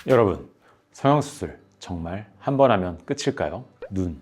여러분, 성형수술 정말 한 번 하면 끝일까요? 눈,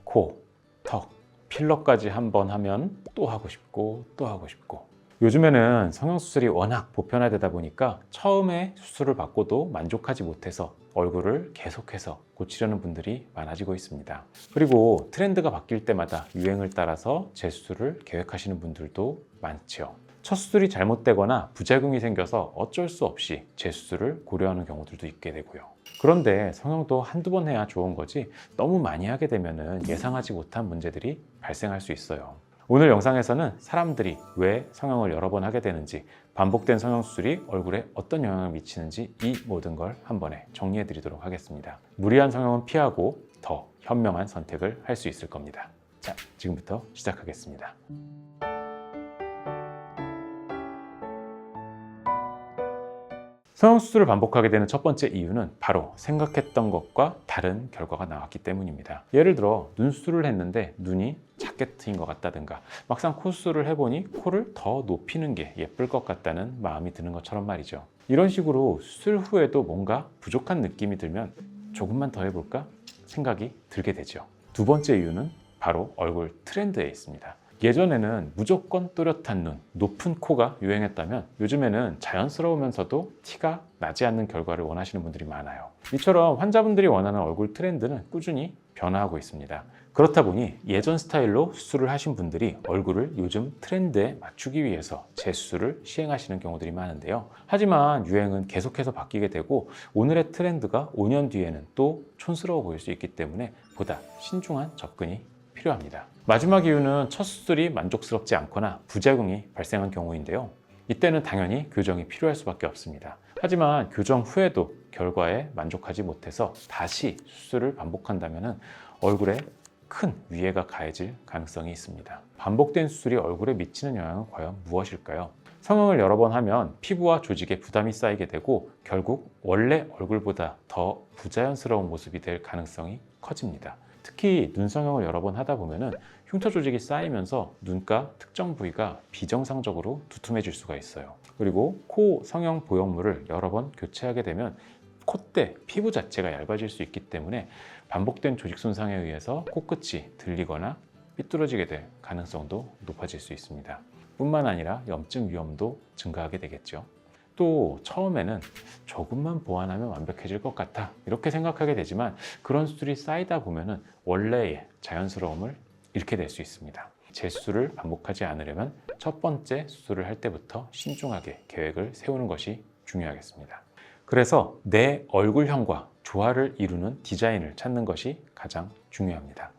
코, 턱, 필러까지 한 번 하면 또 하고 싶고 또 하고 싶고. 요즘에는 성형수술이 워낙 보편화되다 보니까 처음에 수술을 받고도 만족하지 못해서 얼굴을 계속해서 고치려는 분들이 많아지고 있습니다. 그리고 트렌드가 바뀔 때마다 유행을 따라서 재수술을 계획하시는 분들도 많죠. 첫 수술이 잘못되거나 부작용이 생겨서 어쩔 수 없이 재수술을 고려하는 경우들도 있게 되고요. 그런데 성형도 한두 번 해야 좋은 거지 너무 많이 하게 되면 예상하지 못한 문제들이 발생할 수 있어요. 오늘 영상에서는 사람들이 왜 성형을 여러 번 하게 되는지, 반복된 성형수술이 얼굴에 어떤 영향을 미치는지 이 모든 걸 한 번에 정리해 드리도록 하겠습니다. 무리한 성형은 피하고 더 현명한 선택을 할 수 있을 겁니다. 자, 지금부터 시작하겠습니다. 성형수술을 반복하게 되는 첫 번째 이유는 바로 생각했던 것과 다른 결과가 나왔기 때문입니다. 예를 들어 눈수술을 했는데 눈이 작게 트인 것 같다든가, 막상 코수술을 해보니 코를 더 높이는 게 예쁠 것 같다는 마음이 드는 것처럼 말이죠. 이런 식으로 수술 후에도 뭔가 부족한 느낌이 들면 조금만 더 해볼까 생각이 들게 되죠. 두 번째 이유는 바로 얼굴 트렌드에 있습니다. 예전에는 무조건 또렷한 눈, 높은 코가 유행했다면 요즘에는 자연스러우면서도 티가 나지 않는 결과를 원하시는 분들이 많아요. 이처럼 환자분들이 원하는 얼굴 트렌드는 꾸준히 변화하고 있습니다. 그렇다 보니 예전 스타일로 수술을 하신 분들이 얼굴을 요즘 트렌드에 맞추기 위해서 재수술을 시행하시는 경우들이 많은데요. 하지만 유행은 계속해서 바뀌게 되고 오늘의 트렌드가 5년 뒤에는 또 촌스러워 보일 수 있기 때문에 보다 신중한 접근이 필요합니다. 마지막 이유는 첫 수술이 만족스럽지 않거나 부작용이 발생한 경우인데요. 이때는 당연히 교정이 필요할 수밖에 없습니다. 하지만 교정 후에도 결과에 만족하지 못해서 다시 수술을 반복한다면 얼굴에 큰 위해가 가해질 가능성이 있습니다. 반복된 수술이 얼굴에 미치는 영향은 과연 무엇일까요? 성형을 여러 번 하면 피부와 조직에 부담이 쌓이게 되고 결국 원래 얼굴보다 더 부자연스러운 모습이 될 가능성이 커집니다. 특히 눈 성형을 여러 번 하다 보면 흉터 조직이 쌓이면서 눈가 특정 부위가 비정상적으로 두툼해질 수가 있어요. 그리고 코 성형 보형물을 여러 번 교체하게 되면 콧대 피부 자체가 얇아질 수 있기 때문에 반복된 조직 손상에 의해서 코끝이 들리거나 삐뚤어지게 될 가능성도 높아질 수 있습니다. 뿐만 아니라 염증 위험도 증가하게 되겠죠. 또 처음에는 조금만 보완하면 완벽해질 것 같아 이렇게 생각하게 되지만 그런 수술이 쌓이다 보면 원래의 자연스러움을 잃게 될 수 있습니다. 재수술을 반복하지 않으려면 첫 번째 수술을 할 때부터 신중하게 계획을 세우는 것이 중요하겠습니다. 그래서 내 얼굴형과 조화를 이루는 디자인을 찾는 것이 가장 중요합니다.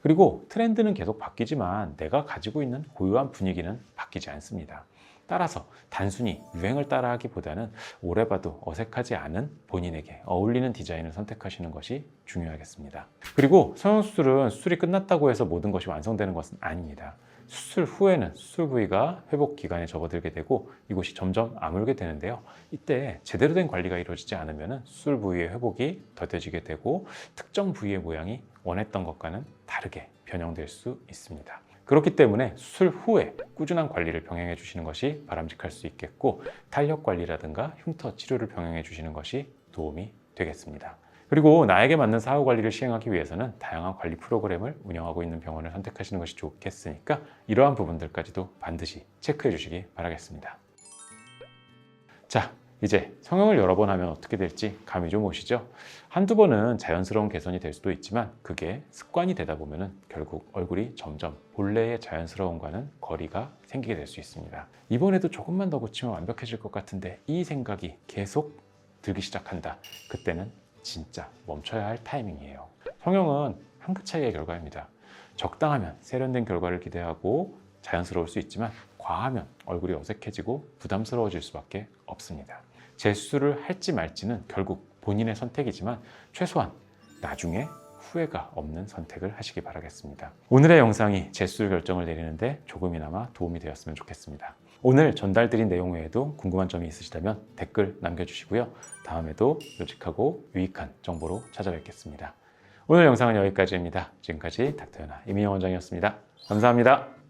그리고 트렌드는 계속 바뀌지만 내가 가지고 있는 고유한 분위기는 바뀌지 않습니다. 따라서 단순히 유행을 따라하기보다는 오래 봐도 어색하지 않은 본인에게 어울리는 디자인을 선택하시는 것이 중요하겠습니다. 그리고 성형수술은 수술이 끝났다고 해서 모든 것이 완성되는 것은 아닙니다. 수술 후에는 수술 부위가 회복 기간에 접어들게 되고 이곳이 점점 아물게 되는데요. 이때 제대로 된 관리가 이루어지지 않으면 수술 부위의 회복이 더뎌지게 되고 특정 부위의 모양이 원했던 것과는 다르게 변형될 수 있습니다. 그렇기 때문에 수술 후에 꾸준한 관리를 병행해 주시는 것이 바람직할 수 있겠고 탄력 관리라든가 흉터 치료를 병행해 주시는 것이 도움이 되겠습니다. 그리고 나에게 맞는 사후 관리를 시행하기 위해서는 다양한 관리 프로그램을 운영하고 있는 병원을 선택하시는 것이 좋겠으니까 이러한 부분들까지도 반드시 체크해 주시기 바라겠습니다. 자, 이제 성형을 여러 번 하면 어떻게 될지 감이 좀 오시죠? 한두 번은 자연스러운 개선이 될 수도 있지만 그게 습관이 되다 보면 결국 얼굴이 점점 본래의 자연스러움과는 거리가 생기게 될 수 있습니다. 이번에도 조금만 더 고치면 완벽해질 것 같은데 이 생각이 계속 들기 시작한다. 그때는 진짜 멈춰야 할 타이밍이에요. 성형은 한 끗 차이의 결과입니다. 적당하면 세련된 결과를 기대하고 자연스러울 수 있지만 과하면 얼굴이 어색해지고 부담스러워질 수밖에 없습니다. 재수술을 할지 말지는 결국 본인의 선택이지만 최소한 나중에 후회가 없는 선택을 하시기 바라겠습니다. 오늘의 영상이 재수술 결정을 내리는데 조금이나마 도움이 되었으면 좋겠습니다. 오늘 전달드린 내용 외에도 궁금한 점이 있으시다면 댓글 남겨주시고요. 다음에도 요직하고 유익한 정보로 찾아뵙겠습니다. 오늘 영상은 여기까지입니다. 지금까지 닥터연아 이민영 원장이었습니다. 감사합니다.